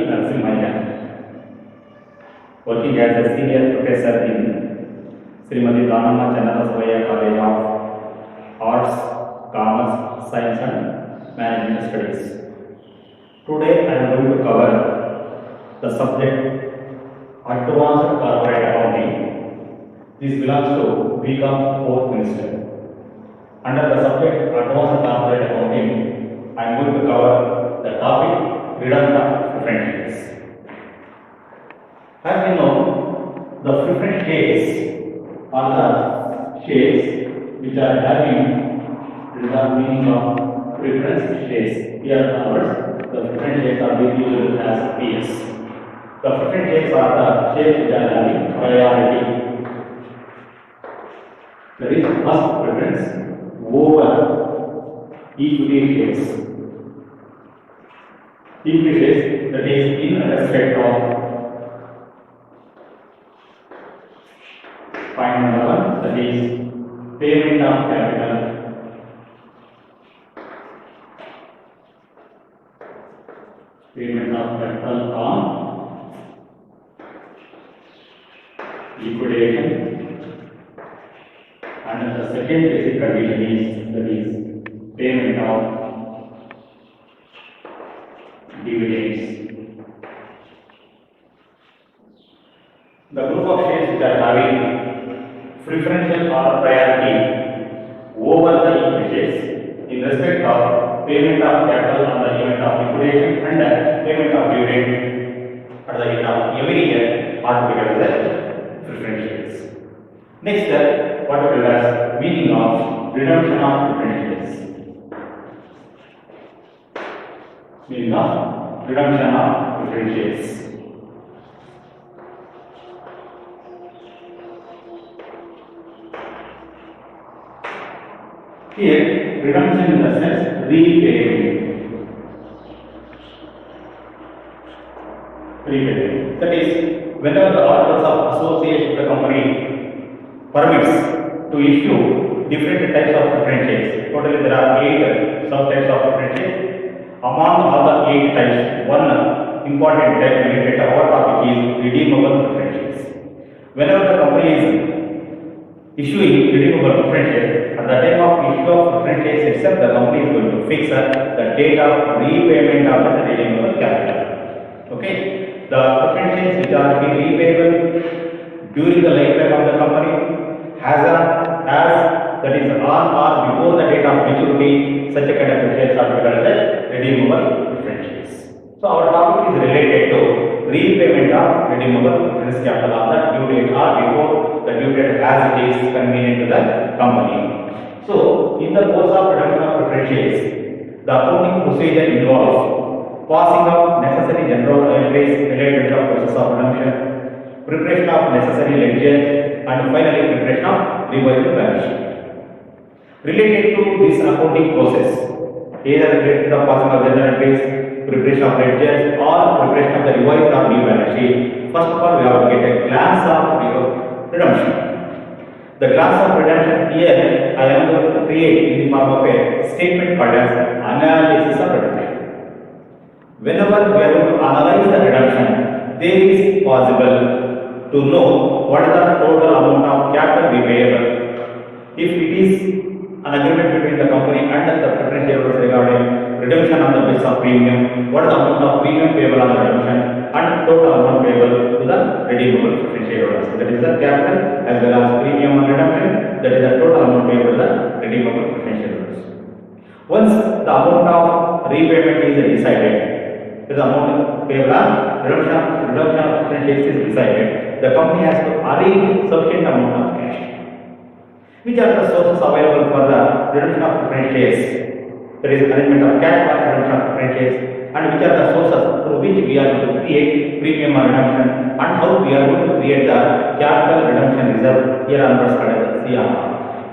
Narasimhayya, working as a senior professor in Srimati Dhanamma Channarasvaya College of Arts, Commerce, Science and Management Studies. Today I am going to cover the subject Advanced Corporate Accounting. This belongs to BCom 4th semester. Under the subject Advanced Corporate Accounting, I am going to cover the topic Reduction of Preference Shares. As we know, the preference shares are the shares which are having the meaning of preference shares. Here onwards, the preference shares are being used as PS. The preference shares are the shares which are having priority. There is first preference over equity shares. Equity shares, that is in respect of point number 1, that is payment of capital. Payment of capital on liquidation, and the second basic condition is, that is payment of dividends. The group of shares which are having preferential or priority over the equity shares in respect of payment of capital on the event of liquidation and payment of dividend at the end of every year are to be called as preference shares. Next, what we call as meaning of redemption of preference shares. Meaning of redemption of preference shares. Here, redemption in the sense repayment. Repayment. That is, whenever the articles of association of the company permits to issue different types of preference shares. Totally, there are 8 subtypes of preference shares. Among all the 8 types, one important type related to our topic is redeemable preference shares. Whenever the company is issuing redeemable preference shares, at the time of issue of preference shares itself, the company is going to fix the date of repayment of the redeemable capital. Okay, the preference shares which are being repayable during the lifetime of the company as that is on or before the date of maturity, such a kind of shares are called as redeemable preference shares. So our topic is related to repayment of redeemable preference capital on the due date or before the due date as it is convenient to the company. So, in the course of redemption of preference shares, the accounting procedure involves passing of necessary general entries related to the process of redemption, preparation of necessary ledgers, and finally preparation of revised balance sheet. Related to this accounting process, either related to the passing of general entries, preparation of ledgers, or preparation of the revised or new balance sheet, first of all we have to get a glance of redemption. The glance of redemption here I am going to create in the form of a statement called as analysis of redemption. Whenever we are going to analyze the redemption, there is possible to know what is the total amount of capital repayable. If it is an agreement between the company and the preference shareholders regarding redemption on the basis of premium, what is the amount of premium payable on the redemption and total amount payable to the redeemable preference shareholders. That is the capital as well as premium on redemption, that is the total amount payable to the redeemable preference shareholders. Once the amount of repayment is decided, the amount payable on redemption of preference shares is decided, the company has to arrange sufficient amount of cash. Which are the sources available for the redemption of preference shares? There is arrangement of cash for redemption of preference shares, and which are the sources through which we are going to create premium redemption, and how we are going to create the capital redemption reserve here on the CR.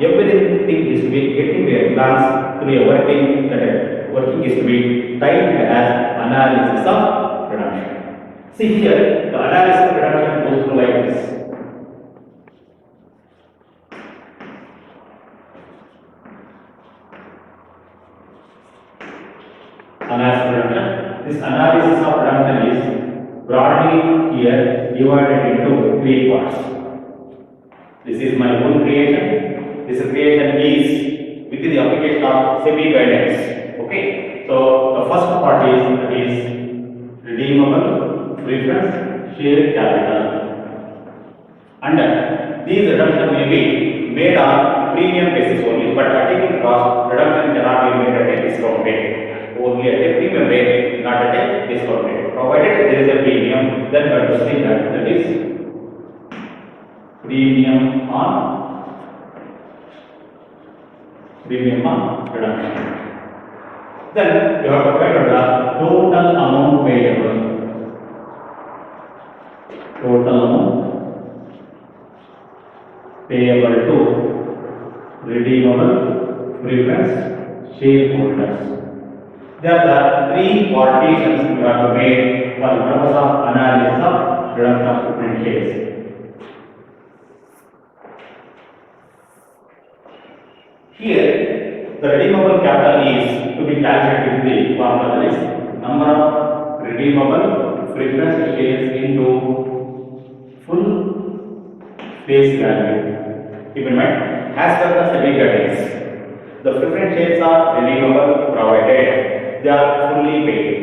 Everything is to be getting a glance to be a working, that working is to be titled as analysis of redemption. See here, the analysis of redemption goes through like this. Analysis of redemption. This analysis of redemption is broadly here divided into three parts. This is my own creation. This creation is within the application of SEBI guidance. Okay. So the first part is redeemable preference share capital. And these redemption will be made on premium basis only, but at equal cost, redemption cannot be made at a discount rate. Only at a premium rate, not at a discount rate. Provided there is a premium, then we have to see that is premium on redemption. Then you have to find out the total amount payable. Total amount payable to redeemable preference shareholders. There are three partitions you have to make for the purpose of analysis of redemption of preference shares. Here, the redeemable capital is to be calculated with the formula that is number of redeemable preference shares into full face value. Keep in mind, as per the SEBI guidelines, the preference shares are redeemable provided they are fully paid.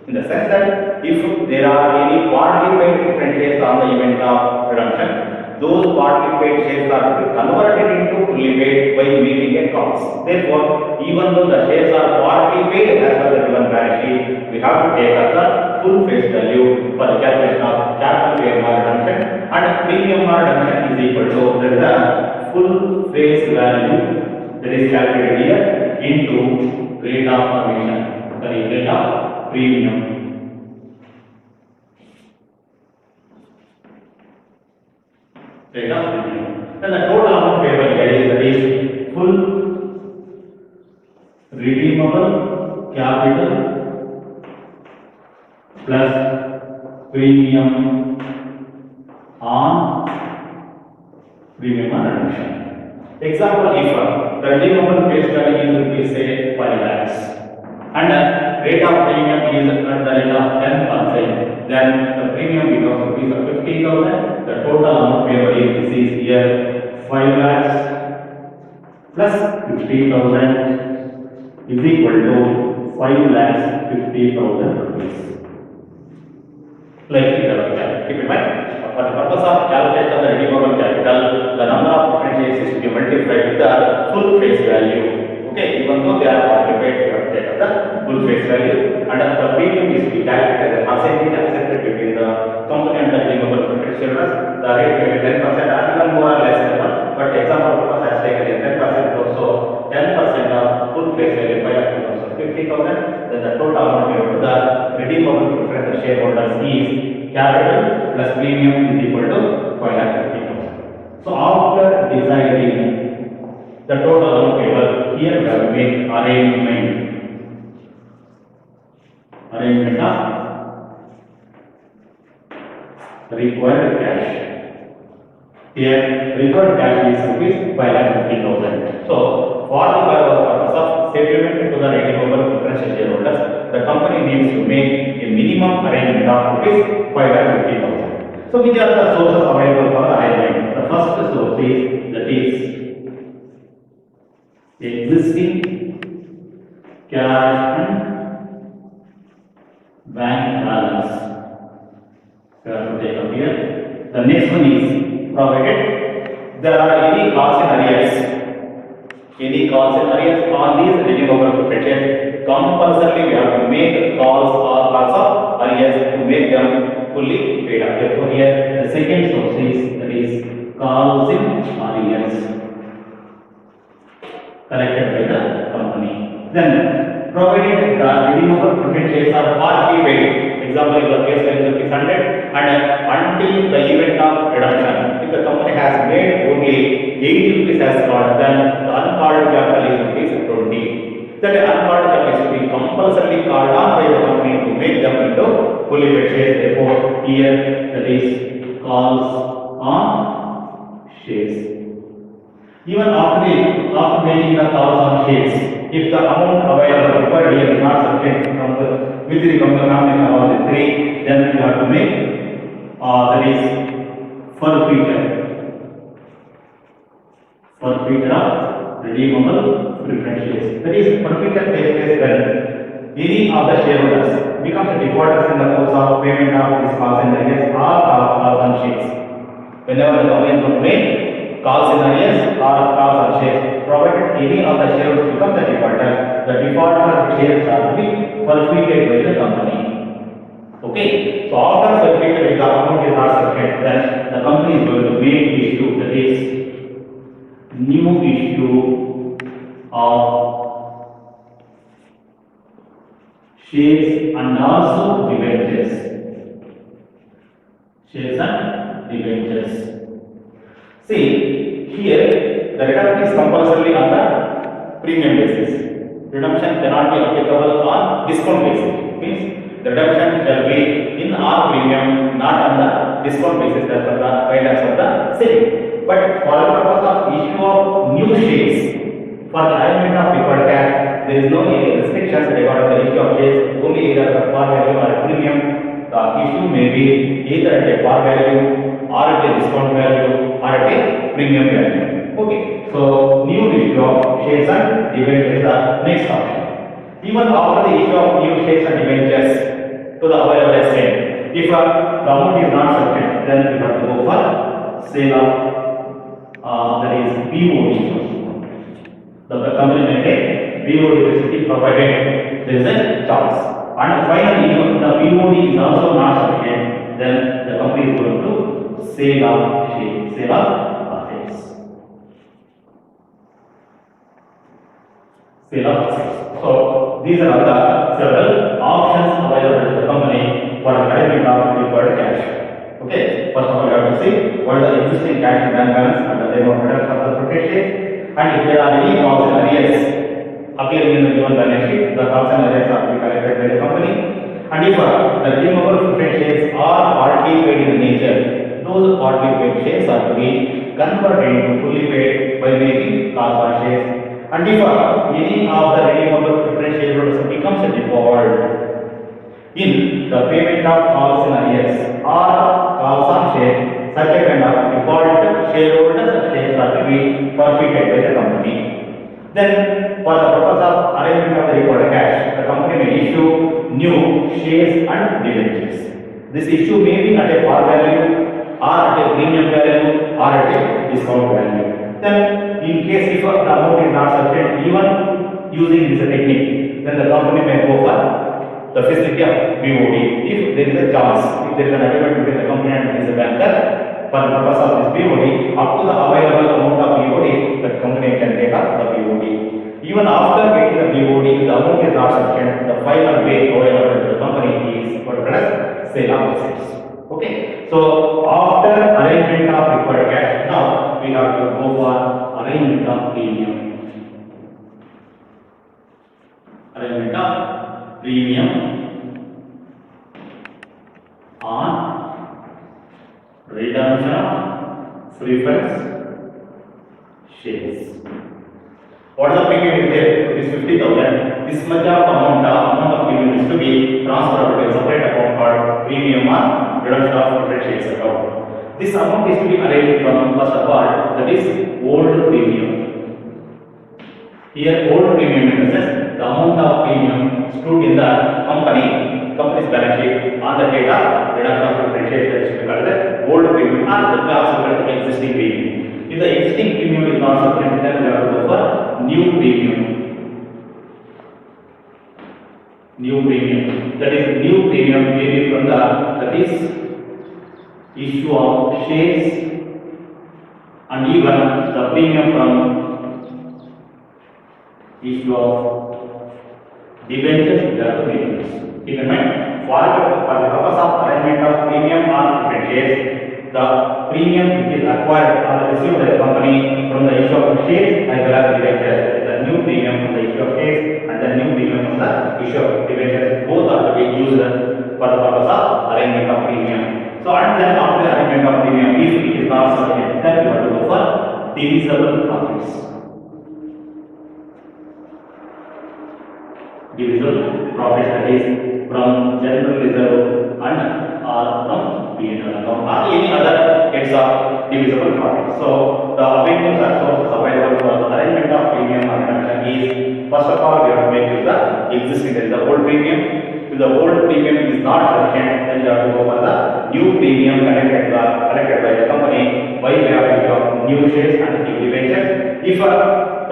In the sense that if there are any partly paid preference shares on the event of redemption, those partly paid shares are to be converted into fully paid by making a cost. Therefore, even though the shares are partly paid as per the given balance sheet, we have to take as the full face value for the calculation of capital AMR redemption, and premium redemption is equal to the full face value that is calculated here into rate of commission, rate of premium. Rate of premium. Then the total amount payable here is full redeemable capital plus premium on redemption. Example, if the redeemable face value is say 5 lakhs and rate of premium is at the rate of 10%, then the premium becomes rupees of 50,000. The total amount payable is here 5 lakhs plus 50,000 is equal to 5 lakhs 50,000 rupees. Like this, keep in mind, for the purpose of calculation of the redeemable capital, the number of preference shares is to be multiplied with the full face value. Okay, even though they are multiplied, you have to take the full face value, and the premium is to be calculated as a percentage accepted between the company and the redeemable preference shareholders. The rate may be 10% or even more or less than that, but example purpose has taken is 10%, also 10% of full face value 50,000, then the total amount payable to the redeemable preference shareholders is capital plus premium is equal to 5,50,000. So after deciding the total amount payable, here we have to make arrangement of required cash. Here required cash is rupees 5,50,000. So for the purpose of settlement to the redeemable preference shareholders, the company needs to make a minimum arrangement of rupees 5,50,000. So which are the sources available for the arrangement? The first source is that is existing cash and bank balance. We have to take up here. The next one is provided there are any costs in arrears. Any costs in arrears on these redeemable preference, compulsorily we have to make calls or costs of arrears to make them fully paid up. Therefore, here the second source is that is calls in arrears collected by the company. Then, provided the redeemable preference shares are partly paid. Example, if the face value is 100 and until the event of redemption, if the company has made only 80 rupees as called, then the uncalled capital is rupees 20. That uncalled capital is to be compulsorily called on by the company to make them into fully paid shares. Therefore, here that is calls on shares. Even after making the calls on shares, If the amount available required here is not sufficient from the with the combination of the three, then you have to make that is forfeiture of redeemable preference shares. That is forfeiture takes place when any of the shareholders becomes a defaulters in the course of payment of this calls and arrears or calls on shares. Whenever the company is going to make calls in arrears or calls on shares, provided any of the shareholders becomes a defaulter, the defaulter shares are to be forfeited by the company. Okay, so after forfeiture, if the amount is not sufficient, then the company is going to make issue, that is new issue of shares and also debentures. Shares and debentures. See, here the redemption is compulsorily on the premium basis. Redemption cannot be applicable on discount basis. Means the redemption shall be in our premium, not on the discount basis as per the guidelines of the SEBI. But for the purpose of issue of new shares, for the alignment of deferred cash, there is no any restrictions regarding the issue of shares. Only either the par value or a premium. The issue may be either at a par value or at a discount value or at a premium value. Okay. So new issue of shares and debentures is the next option. Even after the issue of new shares and debentures to the available estate, if the amount is not sufficient, then we have to go for sale of that is BOD. The company may take BOD facility provided there is a chance. And finally, if the BOD is also not sufficient, then the company is going to sale of shares, sale of assets. Sale of assets. So these are the several options available to the company for the management of deferred cash. Okay, first of all, you have to see what is the existing cash and bank balance at the time of redemption of the preferred shares, and if there are any calls and arrears appearing in the given balance sheet, the calls and arrears are to be collected by the company. And if the redeemable preferred shares are partly paid in nature, those partly paid shares are to be converted into fully paid by making calls on shares. And if any of the redeemable preferred shareholders becomes a default in the payment of calls in arrears or calls on shares, such a kind of default shareholders shares are to be forfeited by the company. Then, for the purpose of arrangement of the required cash, the company may issue new shares and debentures. This issue may be at a par value, or at a premium value, or at a discount value. Then, in case if the amount is not sufficient, even using this technique, then the company may go for the facility of BOD. If there is a chance, if there is an agreement between the company and the banker for the purpose of this BOD, up to the available amount of BOD, the company can take up the BOD. Even after getting the BOD, if the amount is not sufficient, the final way available to the company is what is sale of assets. Okay. So after arrangement of required cash, now we have to go for arrangement of premium. Arrangement of premium on redemption of preference shares. What is the premium is there? It is 50,000. This much of amount of premium is to be transferred to a separate account called premium on redemption of preference shares account. This amount is to be arranged from first of all, that is old premium. Here old premium in the sense the amount of premium stood in the company's balance sheet on the date of redemption of preference shares, that is called the old premium, or the also called the existing premium. If the existing premium is not sufficient, then we have to go for new premium. New premium. That is new premium maybe from the that is issue of shares, and even the premium from issue of debentures we have to make this. Keep in mind, for the purpose of arrangement of premium on preferred shares, the premium which is acquired or received by the company from the issue of shares as well as debentures, the new premium from the issue of shares and the new premium from the issue of debentures, both are to be used for the purpose of arrangement of premium. So and then after the arrangement of premium, if it is not sufficient, then we have to go for divisible profits. divisible profits, that is from general reserve and or from P&L account or any other heads of divisible profit. So the avenues or sources available for the arrangement of premium or redemption is, first of all, we have to make use of the existing, that is the old premium. If the old premium is not sufficient, then you have to go for the new premium collected by the company by way of new shares and equity ventures. If the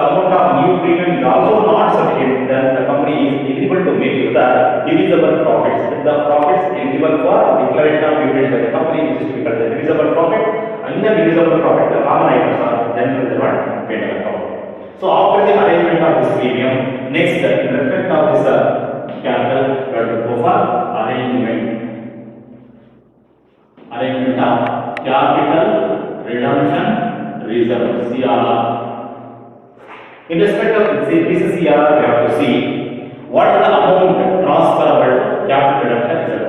amount of new premium is also not sufficient, then the company is eligible to make use of the divisible profits. The profits eligible for declaration of dividends by the company, which is called the divisible profit. And in the divisible profit, the common items are general reserve and P&L account. So after the arrangement of this premium, next in respect of this capital, we have to go for arrangement of capital redemption reserve, CRR. In respect of this CRR, we have to see what is the amount transferable to capital redemption reserve.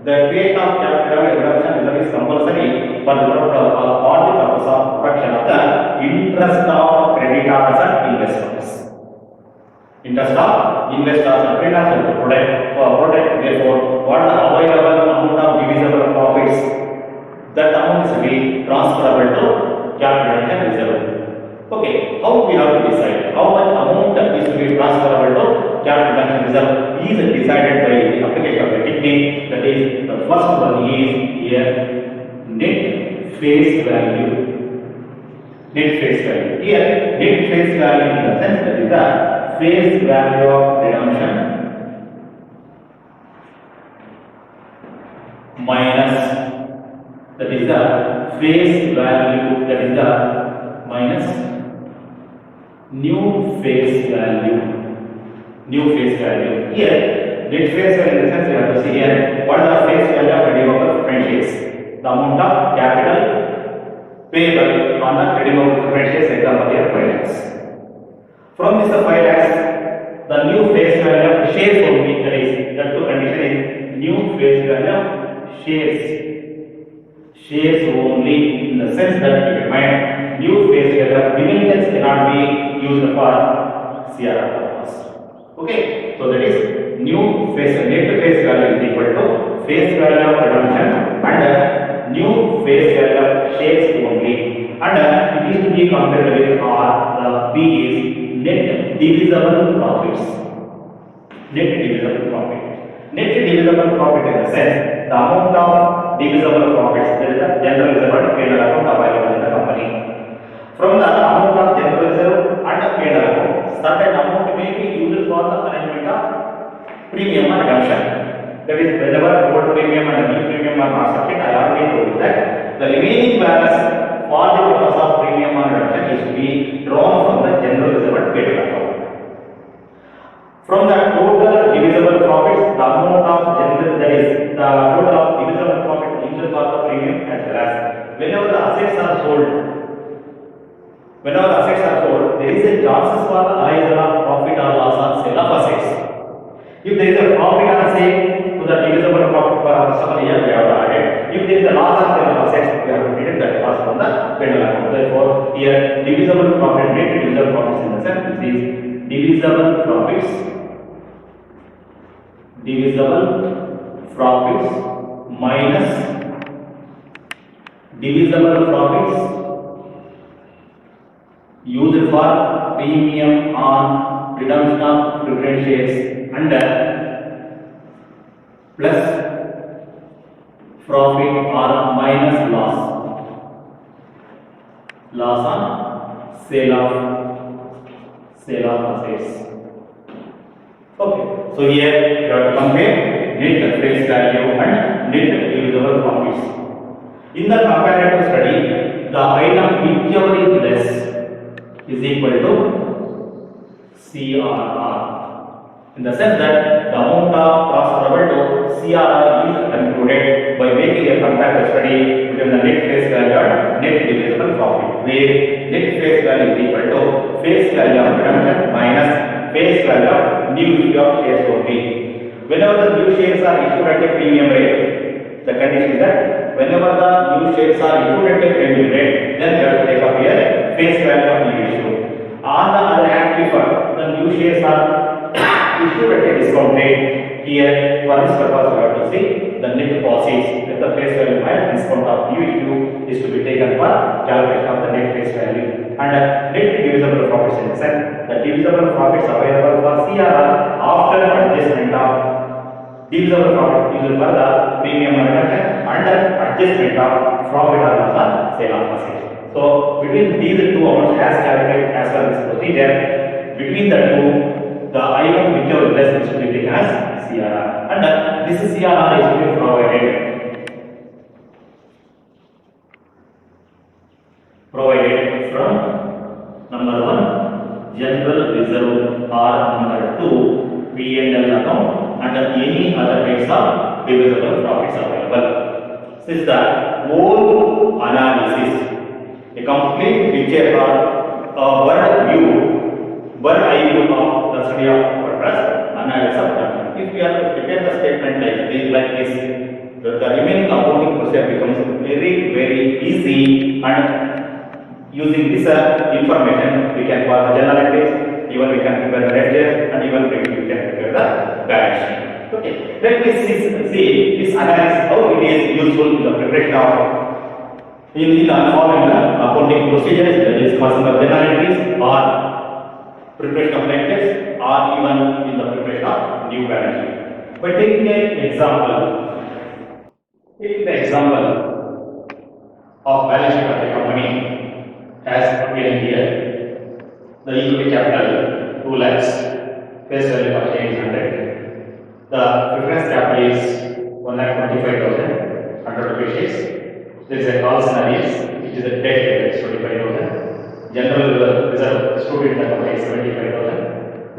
The creation of capital redemption reserve is compulsory for the purpose of protection of the interest of creditors and investors. Interest of investors and creditors to protect. Therefore, what the available amount of divisible profits, that amount is to be transferable to capital redemption reserve. Okay, how we have to decide how much amount is to be transferable to capital redemption reserve is decided by the application of the technique. That is, the first one is here net face value. Net face value. Here, net face value in the sense that is the face value of redemption minus, that is the face value, that is the minus new face value. New face value. Here, net face value in the sense we have to see here what is the face value of redeemable preference shares. The amount of capital payable on the redeemable preference shares, example here 5 lakhs. From this 5 lakhs, the new face value of shares only, that is, the two condition is new face value of shares. Shares only, in the sense that you can find new face value of dividends cannot be used for CRR purpose. Okay, so that is new face, net face value is equal to face value of redemption and new face value of shares only, and it is to be compared with R. The B is net divisible profits. Net divisible profit. Net divisible profit in the sense the amount of divisible profits, that is the general reserve and P&L account available in the company. From the amount of general reserve and P&L account, certain amount may be used for the arrangement of premium and redemption. That is, whenever old premium and new premium are not sufficient, I already told you that the remaining balance for the purpose of premium and redemption is to be drawn from the general reserve and P&L account. From the total divisible profits, the amount of general, that is the total of divisible profit used for the premium as well as whenever the assets are sold. Whenever the assets are sold, there is a chances for the arisal of profit or loss on sale of assets. If there is a profit on sale to the divisible profit for customer here, we have added. If there is a loss on sale of assets, we have treated that loss from the P&L account. Therefore, here divisible profit, net divisible profits in the sense this is divisible profits. Divisible profits minus divisible profits used for premium on redemption of preference shares and plus profit or minus loss on sale of assets. Okay, so here you have to compare net face value and net divisible profits. In the comparative study, the item whichever is less is equal to CRR. In the sense that the amount of transferable to CRR is concluded by making a comparative study between the net face value and net divisible profit, where net face value is equal to face value of redemption minus face value of new issue of shares only. Whenever the new shares are issued at a premium rate, the condition is that whenever the new shares are issued at a premium rate, then we have to take up here face value of new issue. On the other hand, if the new shares are issued at a discount rate. Here, for this purpose, we have to see the net proceeds with the face value minus discount of new issue is to be taken for calculation of the net face value. And net divisible profits in the sense the divisible profits available for CRR after adjustment of divisible profit used for the premium reduction under adjustment of profit or loss on sale of assets. So between these two amounts as calculated as per this procedure, between the two, the item whichever less is to be taken as CRR, and this CRR is to be provided from number 1 general reserve or number 2 P&L account under any other types of divisible profits available. This is the whole analysis, a complete picture or a bird eye view of the study of purpose analysis of that. If we are to prepare the statement like this, the remaining accounting procedure becomes very easy, and using this information we can call the journal entries, even we can prepare the ledgers, and even we can prepare the balance sheet. Okay, let me see this analysis how it is useful in the preparation of in the following accounting procedures, that is crossing of journal entries or preparation of ledgers or even in the preparation of new balance sheet. By taking an example, of balance sheet of the company as appearing here, the equity capital 2 lakhs, face value of change 100, the preference capital is 1,25,000, 100 rupees shares. There is a call scenarios, which is a debt that is 25,000. General reserve stood in the company is 75,000.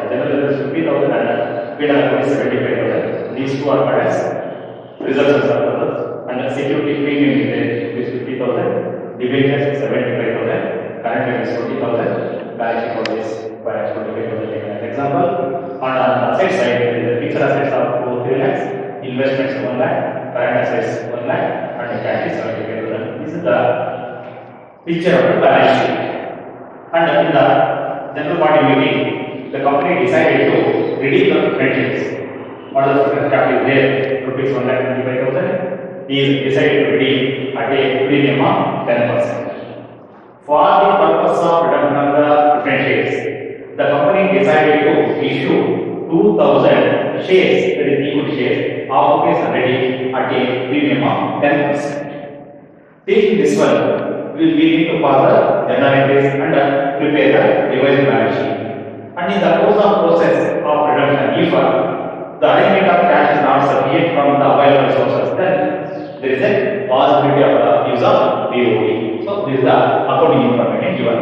General reserve is 50,000 and paid account is 75,000. These two are called as reserves and surplus. And the security premium is 50,000. Debentures is 75,000. Current debt is 40,000. Balance sheet of this balance 45,000 taken as example. On the asset side, the fixed assets are 3 lakhs, investments 1 lakh, current assets 1 lakh, and cash is 75,000. This is the picture of the balance sheet. And in the general body meeting, the company decided to redeem the preference shares. What is the preference capital is there? Rupees 1,25,000. He is decided to redeem at a premium of 10%. For the purpose of reduction of the preference shares, the company decided to issue 2,000 shares, that is equity shares, of rupees 100 at a premium of 10%. Taking this one, we need to pass the journal entries and prepare the revised balance sheet. And in the course of process of reduction, if the arrangement of cash is not sufficient from the available sources, then there is a possibility of the use of BOE. So this is the accounting information given.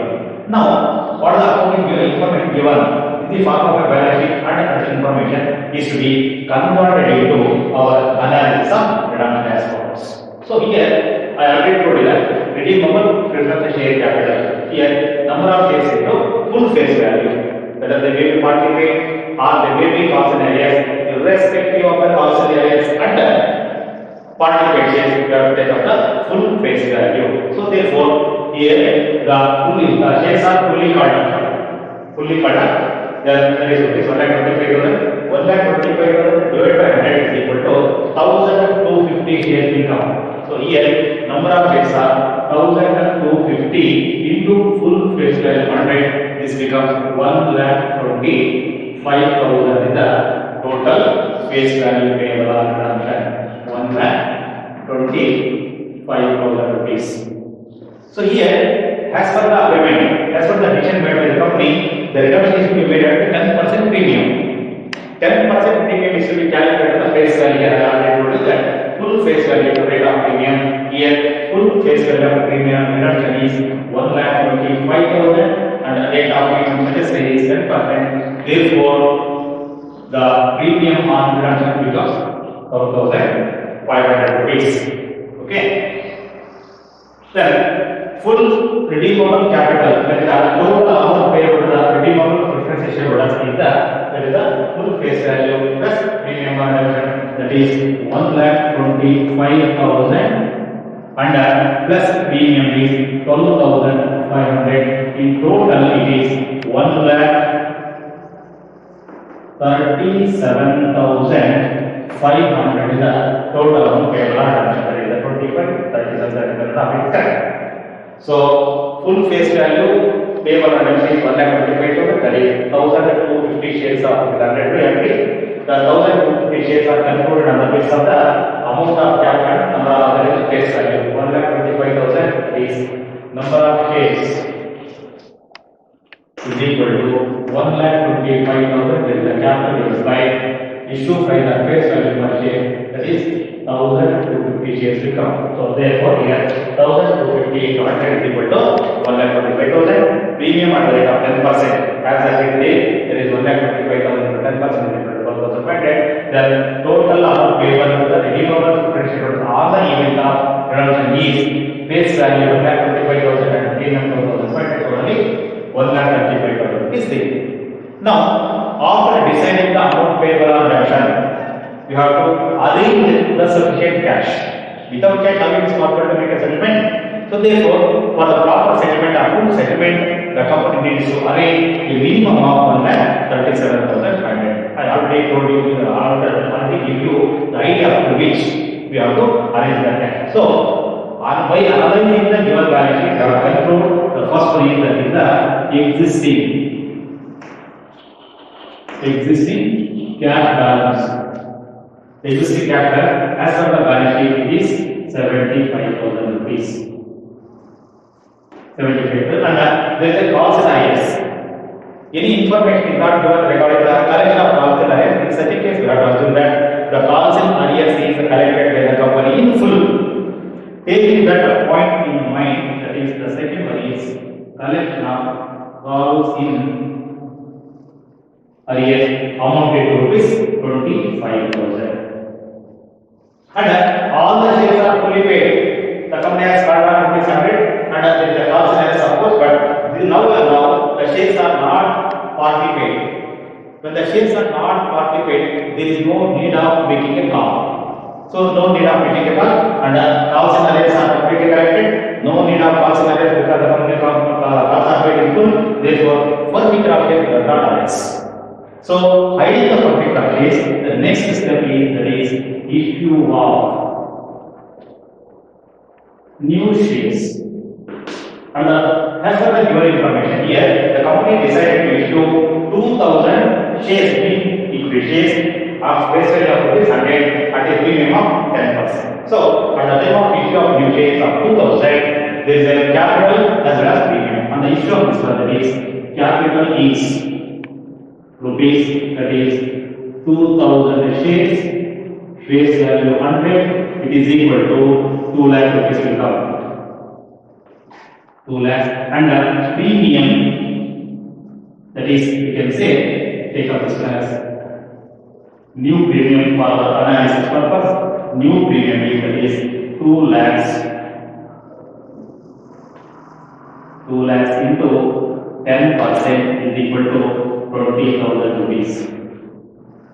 Now, what is the accounting information given in the form of a balance sheet and such information is to be converted into our analysis of reduction as follows. So here I already told you that redeemable preference share capital. Here number of shares into full face value, whether they may be multiplied or they may be cautionaries, irrespective of the cautionaries and participate shares, we have to take up the full face value. So therefore, here the shares are fully called up. Then there is rupees 1,25,000. 1,25,000 divided by 100 is equal to 1,250 shares income. So here number of shares are 1,250 into full face value 100. This becomes 1,25,000 in the total face value payable on redemption. 1,25,000 rupees. So here, as per the agreement, as per the decision made by the company, the reduction is to be made at 10% premium. 10% premium is to be calculated at the face value. I already told you that full face value rate of premium. Here, full face value of premium reduction is 1,25,000 and the rate of premium satisfied is 10%. Therefore, the premium on reduction becomes 12,500 rupees. Okay. Then full redeemable capital, that is the total amount payable to the redeemable preference shareholders is the full face value plus premium on reduction, that is 1,25,000 and plus premium is 12,500. In total it is 1,25,000 37,500 is the total amount payable on redemption. That is the 25, 37, 37 is correct. So full face value payable on redemption is 1,25,000. That is 1,250 shares of 100 equity. The 1,250 shares are concluded on the basis of the amount of capital number of the face value. 1,25,000 is number of shares is equal to 1,25,000. That is the capital divided by issue price and face value per share. That is 1,250 shares will come. So therefore here 1,250 is equal to 1,25,000. Premium at the rate of 10%. As I said, there is 1,25,000 into 10% is equal to 12,500. The total amount payable to the redeemable preference shareholders on the event of redemption is face value 1,25,000 and premium 12,500. Only 1,25,000 is there. Now, after deciding the amount payable on redemption, you have to arrange the sufficient cash. Without cash, how it is possible to make a settlement? So therefore, for the proper settlement or full settlement, the company needs to arrange a minimum of 1,37,500. I already told you, already give you the idea of which we have to arrange the cash. So, by analyzing the given balance sheet, we have to conclude the first one is that existing cash balance. Existing cash balance as per the balance sheet is 75,000 rupees. 75,000 and there is a calls and IS. Any information is not given regarding the collection of calls and IS. In such a case, we have to assume that the calls and IS is collected by the company in full. Taking that point in mind, that is the second one is collection of calls in arrears amounted to rupees 25,000. And all the shares are fully paid. The company has called on rupees 100 and there is a calls and arrears of course, but now the shares are not partly paid. When the shares are not partly paid, there is no need of making a call. So no need of making a call and calls and arrears are completely collected. No need of calls and arrears because the company calls are paid in full. Therefore, forfeiture of shares does not arise. So hiding the forfeiture of shares, the next step is that is issue of new shares. And as per the given information here, the company decided to issue 2,000 shares in equity shares of face value of rupees 100 at a premium of 10%. So, at the time of issue of new shares of 2,000, there is a capital as well as premium. And the issue of this one is capital is rupees, that is 2,000 shares, face value 100, it is equal to 2 lakh rupees will come. 2 lakhs and the premium, that is you can say take up this as new premium for the analysis purpose. New premium is 2 lakhs. 2 lakhs into 10% is equal to 20,000 rupees.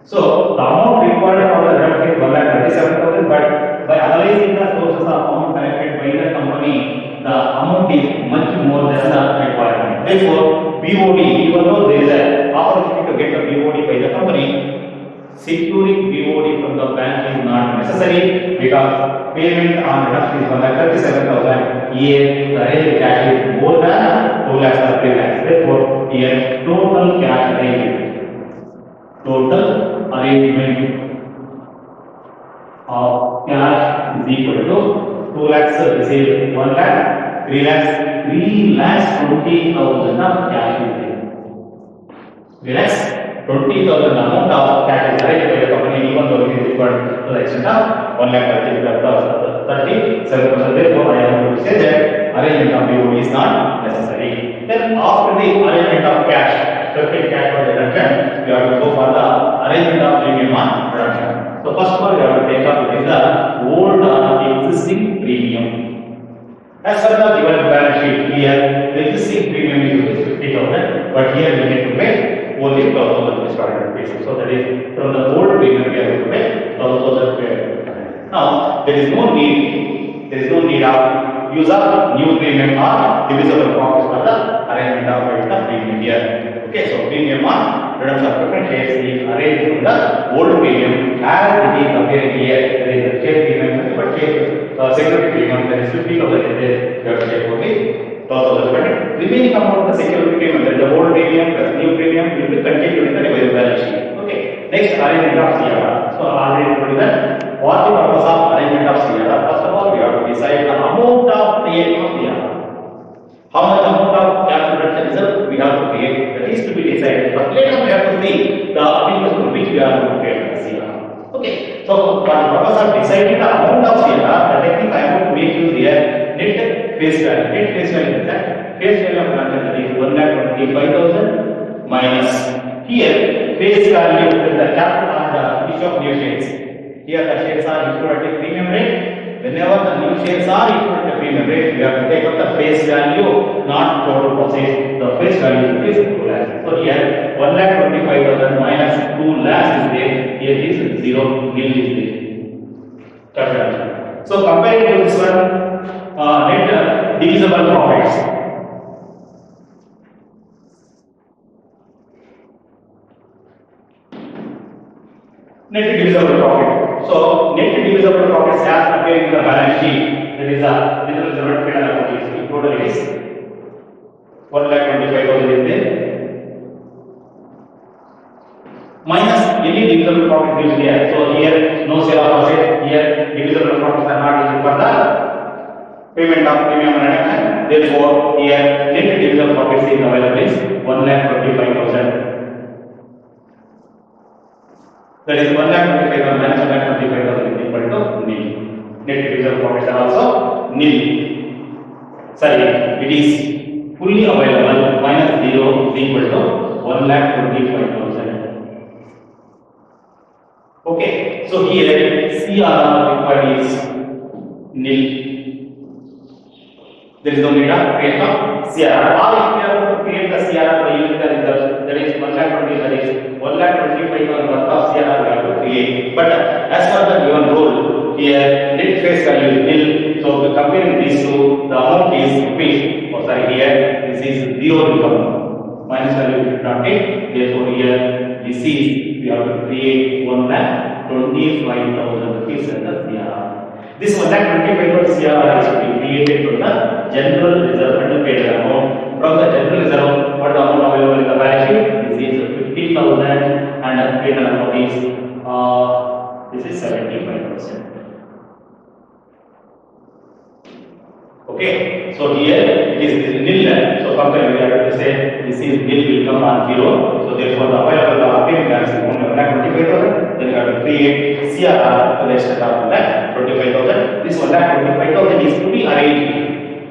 So the amount required for the redemption is 1,37,000, but by analyzing the sources of amount collected by the company, the amount is much more than the requirement. Therefore, BOD, even though there is an opportunity to get the BOD by the company, securing BOD from the bank is not necessary because payment on redemption is 1,37,000. Here, the arranged cash is more than 2 lakhs or 3 lakhs. Therefore, here total cash arrangement of cash is equal to 2 lakhs. This is 1 lakh, 3 lakhs, 3,20,000 of cash is there. 3,20,000 amount of cash is arranged by the company, even though it is required to the extent of 1,37,000. Therefore, I have to say that arrangement of BOD is not necessary. Then, after the arrangement of cash, certain cash for the redemption, we have to go for the arrangement of premium on redemption. So, first of all, we have to take up is the old existing premium. As per the given balance sheet here, the existing premium is 50,000, but here we need to pay only 12,000 rupees. So that is from the old premium we have to pay 12,000 rupees. Now there is no need of use of new premium or divisible forms for the arrangement of the premium here. Okay, so premium on redemption of preference shares is arranged from the old premium as it is appearing here. There is a share premium, but share security premium that is 50,000 is there. You have to take only 12,000. But remaining amount of the security premium, that is the old premium plus new premium, will be continued in the revised balance sheet. Okay. Next, arrangement of CRR. So already told you that for the purpose of arrangement of CRR, first of all we have to decide the amount of creation of CRR. How much amount of capital reduction reserve we have to create, that is to be decided. But later we have to see the articles to which we are going to create the CRR. Okay. So for the purpose of deciding the amount of CRR, the technique I want to make use here, net face value. Net face value is that face value of transaction, that is 1,25,000 minus here face value is the capital on the issue of new shares. Here the shares are issued at a premium rate. Whenever the new shares are issued at a premium rate, we have to take up the face value, not total purchase. The face value is 2 lakhs. So here 1,25,000 minus 2 lakhs is there. Here is 0, nil is there. So comparing to this one, net divisible profits. Net divisible profit. So net divisible profits as appearing in the balance sheet, that is the general reserve paid and liabilities. In total it is 1,25,000 is there. Minus any divisible profit gives here. So here no sale of assets. Here divisible profits are not used for the payment of premium reduction. Therefore here net divisible profits is available is 1,25,000. That is 1,25,000 minus 1,25,000 is equal to nil. Net divisible profits are also nil. Sorry, it is fully available minus 0 is equal to 1,25,000. Okay, so here CRR required is nil. There is no need of create of CRR. Or if we are to create the CRR by using the reserve, that is 1,20,000, that is 1,25,000 worth of CRR we have to create. But as per the given rule, here net face value is nil. So comparing these two, the amount is rupees. Oh, sorry, here this is 0 income. Minus value we cannot take. Therefore here this is we have to create 1,25,000 rupees as the CRR. This 1,25,000 CRR is to be created from the general reserve and the paid amount. From the general reserve, what the amount available in the balance sheet? This is 50,000 and the paid amount is this is 75%. Okay, so here it is nil. So compare we have to say this is nil will come on 0. So therefore the available appearing balance is only 1,25,000. Then we have to create CRR to the extent of 1,25,000. This 1,25,000 is to be arranged.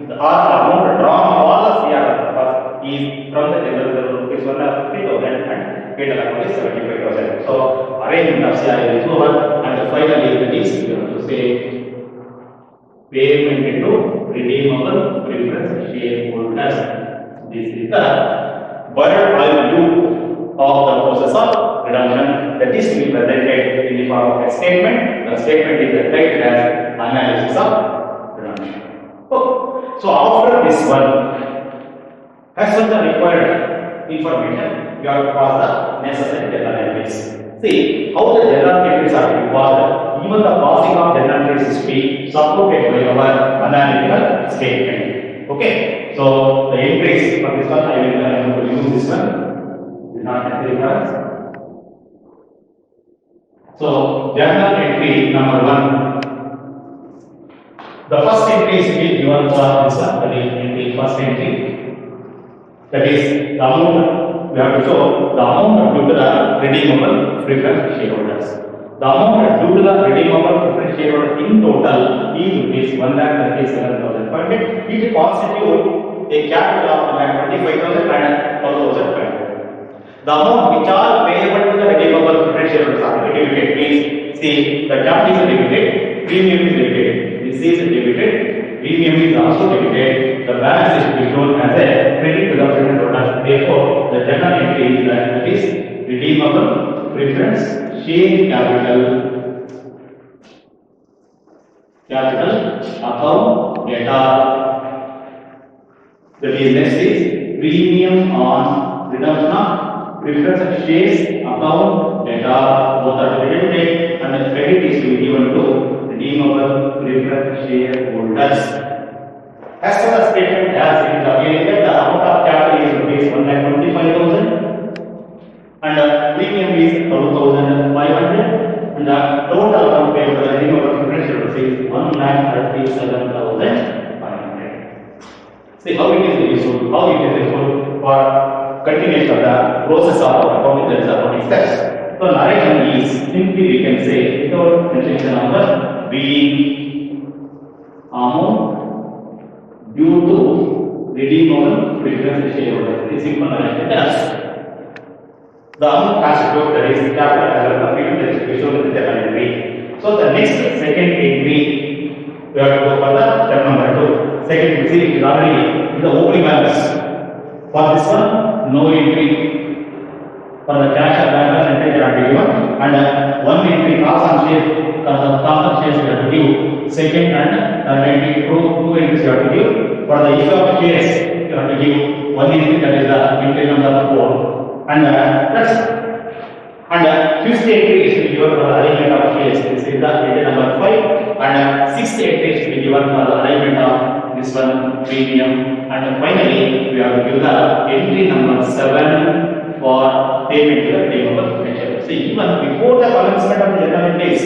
The amount drawn on all the CRR is from the general reserve is 1,50,000 and paid amount is 75,000. So arrangement of CRR is over, and finally that is we have to say payment into redeemable preference shareholders. This is the bird eye view of the process of redemption that is to be presented in the form of a statement. The statement is titled as analysis of redemption. Okay. So after this one, as per the required information, you have to pass the necessary journal entries. See how the journal entries are required. Even the passing of journal entries is to be supported by our analytical statement. Okay, so the entries for this one I will use this one. It's not necessary for us. So journal entry number 1. The first entry is given for this one. That is entry first entry. That is the amount we have to show the amount due to the redeemable preference shareholders. The amount due to the redeemable preference shareholders in total is rupees 1,37,500. It constitutes a capital of 1,25,000 and 12,500. The amount which are payable to the redeemable preference shareholders are debited. Please see the term is debited, premium is debited. This is debited, premium is also debited. The balance is to be shown as a credit to the preference holders. Therefore, the journal entry is that it is redeemable preference share capital account data. That is next is premium on redemption of preference shares account data both are credited and the credit is to be given to redeemable preference shareholders. As per the statement as it is available, the amount of capital is rupees 1,25,000 and premium is 12,500 and the total amount paid for the redeemable preference shareholders is 1,37,500. See how it is useful, for continuation of the process of accounting, that is accounting steps. So narration is simply we can say without mentioning the number being amount due to redeemable preference shareholders. This simple narration does. The amount constitute, that is capital as well as premium, that is shown in the journal entry. So the next second entry we have to go for the step number 2. Second entry is already in the opening balance. For this one, no entry for the cash or bank balance entry cannot be given, and one entry cost on shares, cost shares you have to give. Second and third entry, two entries you have to give. For the issue of shares, you have to give one entry, that is the entry number 4, and that's and fifth entry is to be given for the arrangement of shares. This is the entry number 5, and sixth entry is to be given for the arrangement of this one premium, and finally we have to give the entry number 7 for payment to the redeemable preference. See, even before the commencement of the journal entries,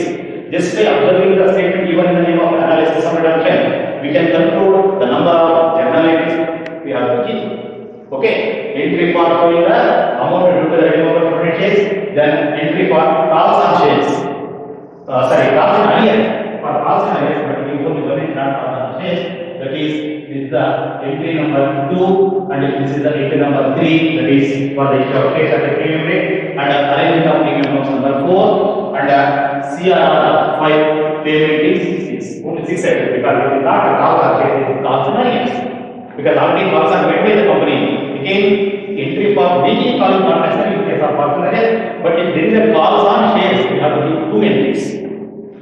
just by observing the statement given in the name of analysis of reduction, we can conclude the number of journal entries we have to give. Okay, entry for showing the amount due to the redeemable preference shares, then entry for calls on shares. Calls in arrears. For calls in arrears, but we only one is not calls on shares. That is, this is the entry number 2, and this is the entry number 3, that is for the issue of shares at the premium rate, and arrangement of premium notes number 4, and CRR 5 payment is 6. Only 6 items, because it is not a calls on shares, it is calls on arrears. Because already calls are made by the company. Again, entry for making call is not necessary in case of calls on arrears, but if there is a calls on shares, we have to give 2 entries.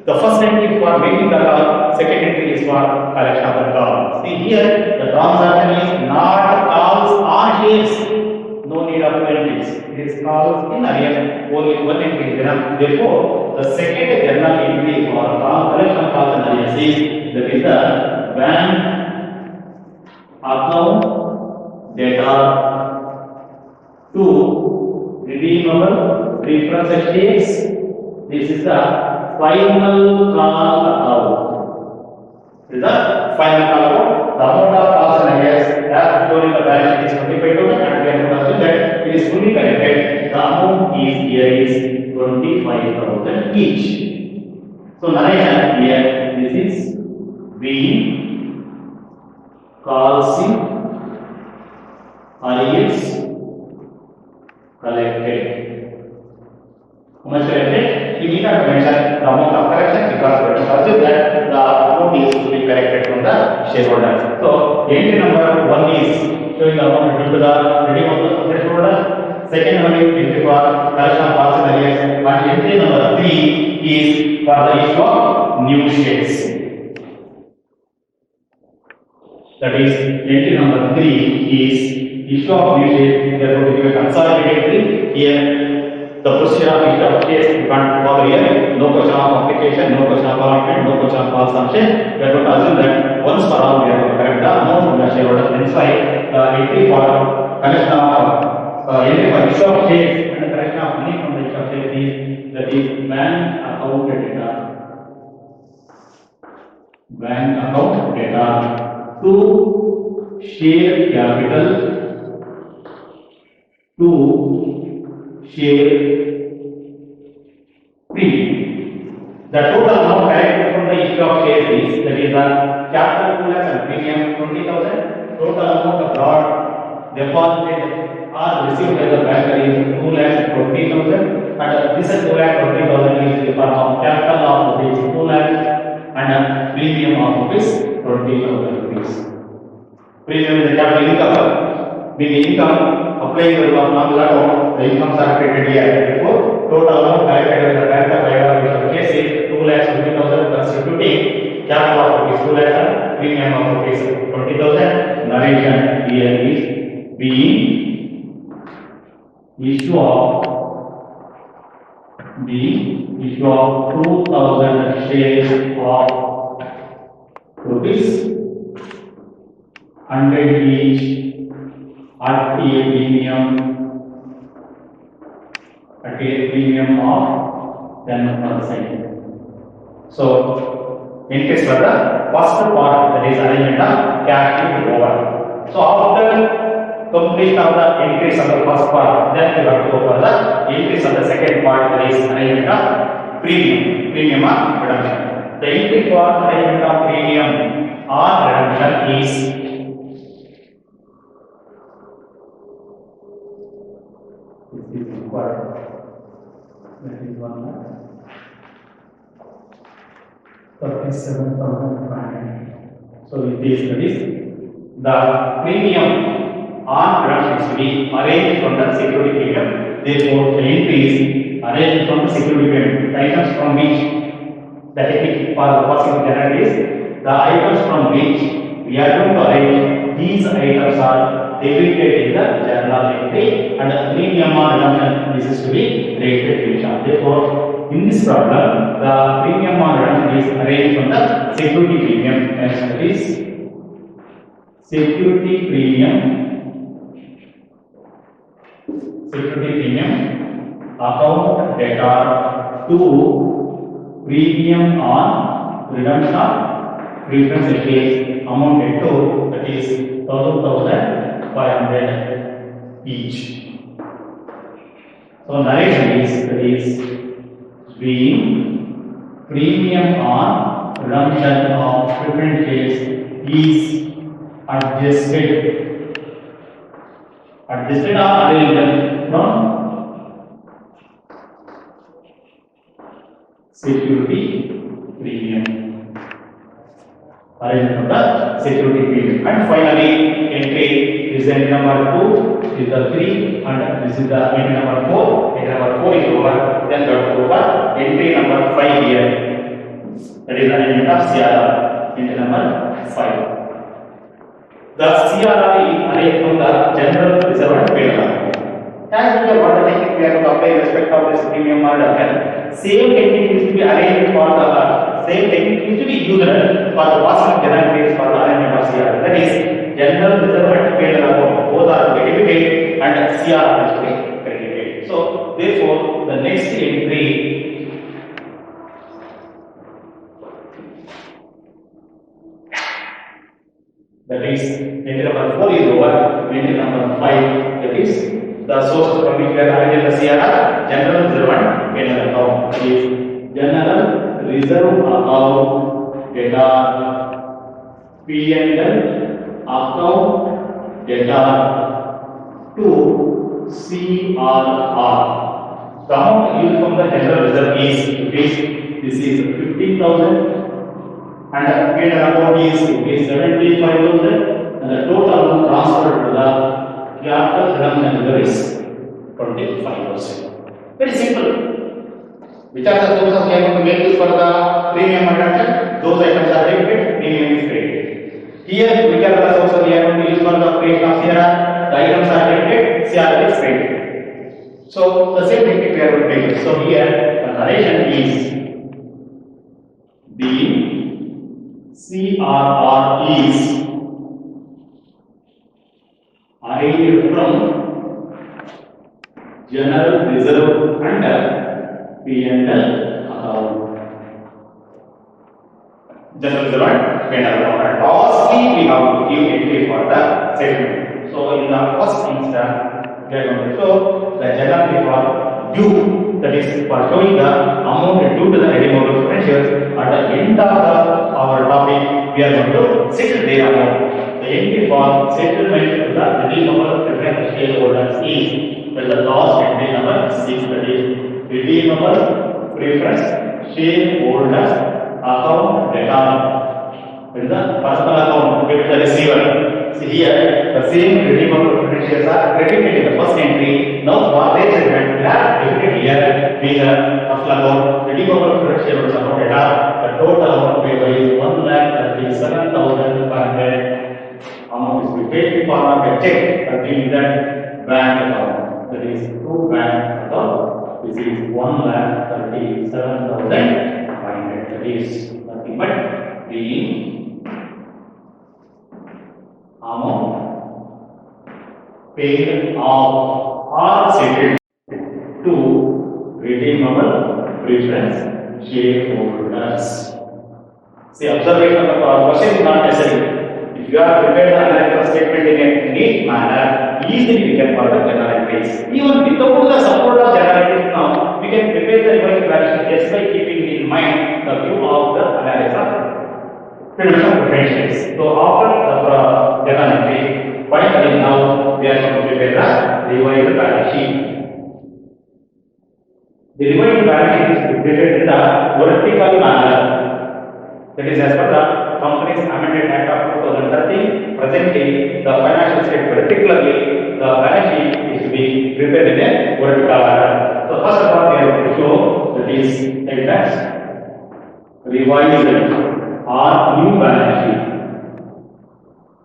The first entry for making the call, second entry is for collection of the call. See here, the transaction is not calls on shares. No need of 2 entries. It is calls in arrears. Only 1 entry is enough. Therefore, the second journal entry for collection of calls in arrears is, that is the bank account data to redeemable preference shares. This is the final call account. This is the final call account. The amount of calls and arrears as shown in the balance sheet is 25,000, and we have to assume that it is fully connected. The amount is here is 25,000 each. So narration here, this is being calls in arrears collected. How much collected? You need not to mention the amount of correction, because we have to assume that the amount is to be collected from the shareholders. So entry number 1 is showing the amount due to the redeemable preference shareholders. Second one is entry for collection of calls and arrears, and entry number 3 is for the issue of new shares. That is, entry number 3 is issue of new shares. Therefore, we give a consolidated entry here. The procedure of issue of shares you can't bother here. No question of application, no question of allotment, no question of calls on shares. We are going to assume that once for all we are going to correct the amount from the shareholders. Hence why entry for collection of entry for issue of shares and the collection of money from the issue of shares is, that is bank account data. Bank account data to share capital to share premium. The total amount collected from the issue of shares is, that is the capital 2 lakhs and premium 20,000. Total amount of fraud deposited or received by the banker is 2 lakhs 20,000, and this 2 lakh 20,000 is in form of capital of rupees 2 lakhs and premium of rupees 20,000 rupees. Premium is the capital income. Being income applying the normal account, the incomes are created here. Therefore, total amount collected by the banker by our case is 2 lakhs 20,000, constituting capital of rupees 2 lakhs and premium of rupees 20,000. Narration here is being issue of the issue of 2000 shares of rupees 100 each at a premium of 10%. So, in case for the first part, that is arrangement of cash is over. So, after completion of the increase of the first part, then we have to go for the increase of the second part, that is arrangement of premium or redemption. The entry for arrangement of premium or redemption is required. That is 37,500. So with this, that is the premium on redemption is to be arranged from the security premium. Therefore, the entry is arranged from the security premium. The items from which the technique for the possible general is the items from which we are going to arrange. These items are debited in the journal entry, and the premium on redemption this is to be rated division. Therefore, in this problem, the premium on redemption is arranged from the security premium, and that is security premium account data to premium on redemption of preference shares amounted to, that is 1,500 each. So narration is, that is being premium on redemption of preference shares is adjusted or arranged from security premium. Arranged from the security premium. And finally, entry is entry number 2, this is the 3, and this is the entry number 4. Entry number 4 is over, then go over entry number 5 here. That is arrangement of CRR. Entry number 5. The CRR is arranged from the general reserve paid account. As we are what the technique we are going to apply in respect of this premium or redemption, same technique is to be arranged for the same technique is to be used for the possible general paid for the arrangement of CRR. That is general reserve and paid account. Both are to be debited and CRR is to be credited. So therefore, the next entry that is entry number 4 is over, entry number 5 that is the sources from which we are arranging the CRR, general reserve and paid account. That is general reserve account data P&L account data to CRR. The amount used from the general reserve is rupees, this is 15,000, and the paid account is rupees 75,000, and the total transferred to the capital redemption reserve is 25%. Very simple. Which are the sources we are going to make use for the premium redemption? Those items are debited, premium is credited. Here, which are the sources we are going to use for the creation of CRR? The items are debited, CRR is credited. So the same technique we are going to use. So here, the narration is the CRR is arranged from general reserve and P&L account. General reserve and P&L account. And lastly, we have to give entry for the settlement. So in the first instance, we are going to show the general for due, that is for showing the amount due to the redeemable potentials. At the end of our topic, we are going to settle their amount. The entry for settlement of the redeemable preference shareholders is, well, the last entry number 6, that is redeemable preference shareholders account data. With the personal account with the receiver. See here, the same redeemable preference shares are credited in the first entry. Now for their settlement, we have debited here with the personal account redeemable preference shareholders account data. The total amount paid is 1,37,500. Amount is to be paid in form of a check contained in that bank account. that is 2 lakh, this is 1,37,500. That is nothing but the amount paid off or settled to redeemable preference shareholders. See, observation of our question is not necessary. If you have prepared the analytical statement in a neat manner, easily we can follow the generalities. Even without the support of generalities now, we can prepare the revised balance sheet just by keeping in mind the view of the analysis of reduction of preferences. So after the generality, finally now we are going to prepare the revised balance sheet. The revised balance sheet is prepared in the vertical manner. That is as per the Companies Amendment Act of 2013. Presently, the financial state, particularly the balance sheet, is to be prepared in a vertical manner. So first of all, we are going to show that is as revised or new balance sheet.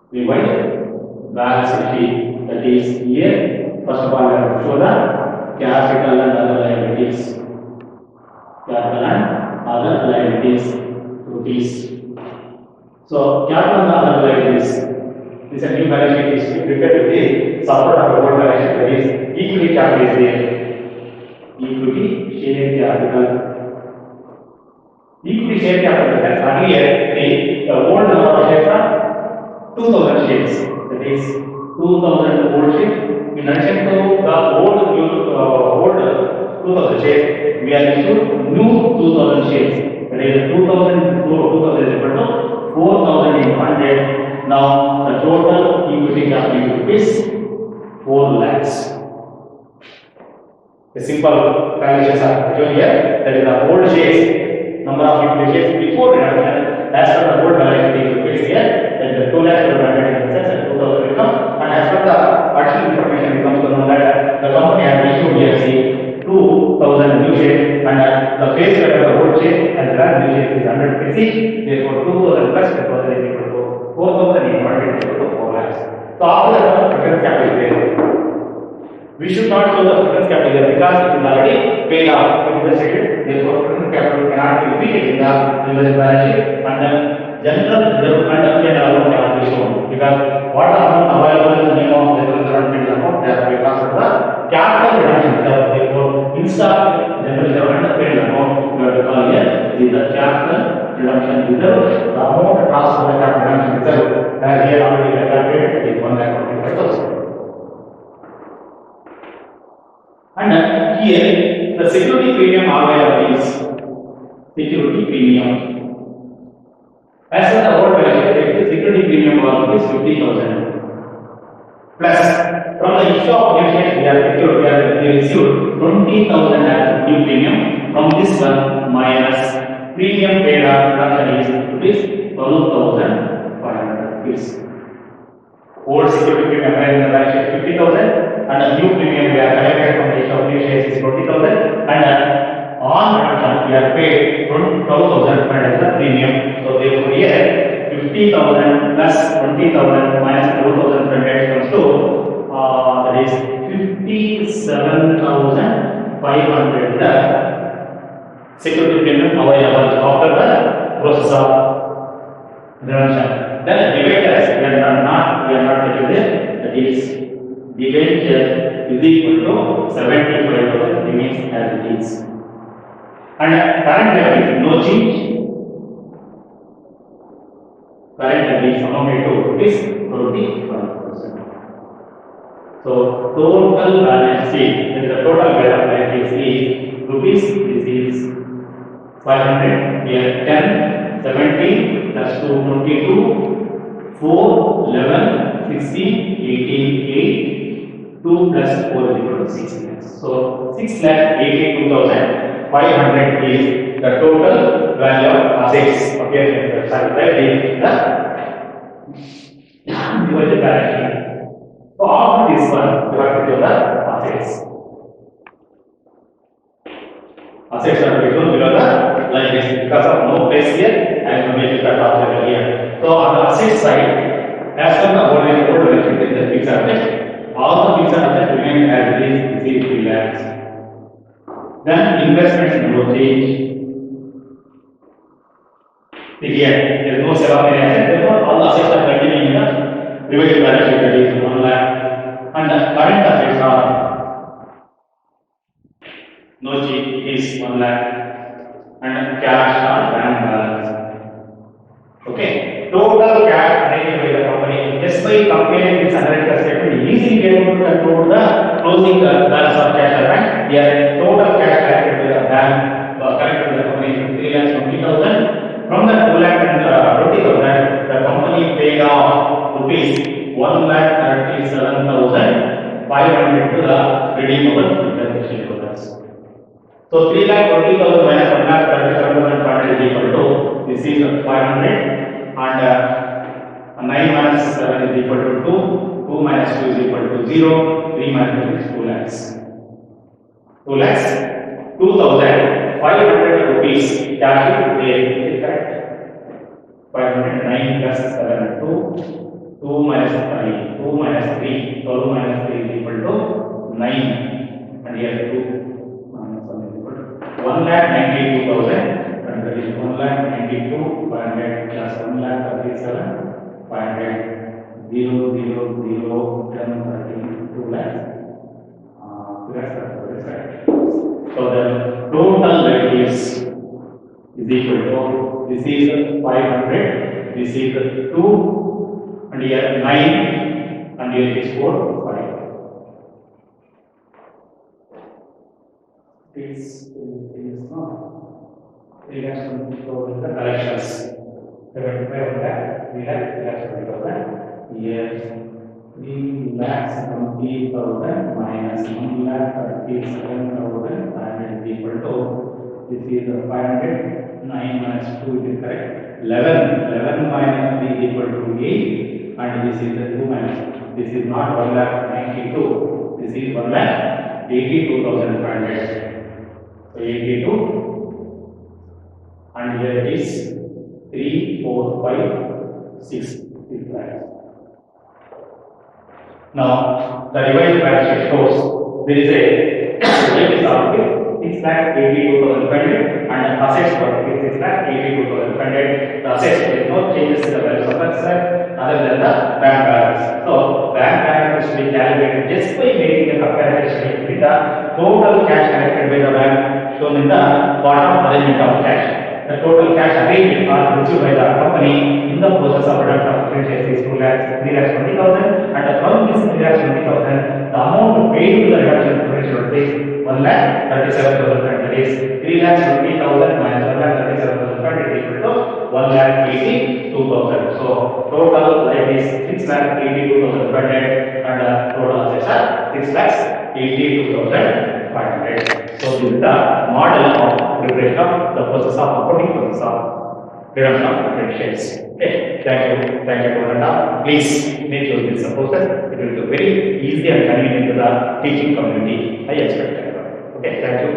Revised balance sheet, that is here. First of all, we have to show the capital and other liabilities. Capital and other liabilities. Rupees. So capital and other liabilities. This is a new balance sheet is prepared with the support of the old balance sheet. That is equity capital is there. Equity share capital. Equity share capital has earlier the old number of shares are 2000 shares. That is 2000 old shares. In addition to the old 2000 shares, we are issued new 2000 shares. That is 2000 is equal to 4000 into 100. Now the total equity capital is 4 lakhs. A simple calculations are shown here. That is the old shares, number of equity shares before reduction. As per the old balance sheet is here, that is 2 lakhs 100 and 2000 will come. And as per the additional information, it comes to know that the company has issued here 2000 new shares, and the face value of the old share and the new shares is 100 rupees each. Therefore, 2000 plus 2000 is equal to 4000 is equal to 4 lakhs. So after that, preference capital is there. We should not show the preference capital here because it is already paid off in the stated. Therefore, preference capital cannot be repeated in the revised balance sheet, and then general reserve and general account cannot be shown because what amount available in the name of general reserve and account that we pass the capital reduction reserve. Therefore, instead of general reserve and paid amount, we have to call here is the capital reduction reserve. The amount transferred to the capital reduction reserve as here already calculated is 1,45,000. And here the security premium available is security premium. As per the old balance sheet, the security premium was 50,000 plus from the issue of new shares we are secured, we received 20,000 as new premium. From this one minus premium paid on reduction is 12,500 rupees. Old security premium in the balance sheet 50,000 and the new premium we are collected from the issue of new shares is 20,000 and on reduction we are paid 12,500 as the premium. So therefore here 50,000 plus 20,000 minus 12,500 comes to that is 57,500 the security premium available after the process of reduction. Then debentures we are not taking this, that is debenture is equal to 75,000 remains as it is. And current liability no change. Current liability amounted to rupees 25%. So total balance sheet, the total balance sheet is rupees. This is 500. Here 10, 17 plus 2, 22, 4, 11, 16, 18, 8, 2 plus 4 is equal to 6 lakhs. So 6,82,500 is the total value of assets. Okay, sorry, that is the divided balance sheet. So after this one, you have to do the assets. Assets are written below the like this because of no place here. I am going to make that object here. So on the asset side, as per the old balance sheet is the fixed asset. all the fixed assets remain as it is, this is 3 lakhs. Then investments no change. Here there is no sale of any asset, therefore all assets are continuing in the revised balance sheet, that is 1 lakh. And the current assets are no change, it is 1 lakh. And cash or bank balance. Okay, total cash arranged by the company. Just by comparing this analytical statement, easily we are able to conclude the closing balance of cash at bank. Here, total cash collected by the bank, collected by the company is 3,20,000. From the 2,20,000, the company paid off rupees 1,37,500 to the redeemable shareholders. So 3,20,000 minus 1,37,500 is equal to, this is 500, and 9 minus 7 is equal to 2, 2 minus 2 is equal to 0, 3 minus 2 is 2 lakhs. 2 lakhs, 2,500 rupees cash is paid, is correct? 509 plus 7, 2, 2 minus 3, 2 minus 3, 12 minus 3 is equal to 9, and here 2. 1,92,000, and that is 1,92,500 plus 1,37,500, 0, 0, 0, 10, 13, 2 lakhs. That's correct. So the total rate is equal to, this is 500, this is 2, and here 9, and here is 4, 5. Is not. We have some the collections. 75 lakh, we have 3,20,000. Here, 3,20,000 minus 1,37,500 is equal to, this is 500, 9 minus 2 is correct. 11 minus 3 is equal to 8, and this is the 2 minus, this is not 1,92,000, this is 1,82,500. So 82, and here it is 3, 4, 5, 6 lakhs. Now the revised balance sheet shows there is a debt is of 6,82,500 and assets for 6,82,500. The assets there is no changes in the balance of assets other than the bank balance. So bank balance should be calculated just by making a comparison with the total cash collected by the bank shown in the bottom arrangement of cash. The total cash arranged or received by the company in the process of reduction of franchise is 3,20,000, and from this 3,20,000, the amount paid to the reduction of franchise is 1,37,000, that is 3,20,000 minus 1,37,500 is equal to 1,82,000. So total life is 6,82,500, and total assets are 6,82,500. So this is the model of preparation of the process of accounting process of redemption of preferred shares. Okay, thank you, Gopalanta. Please make use of this process. It will be very easy and convenient to the teaching community. I expect. Okay, thank you.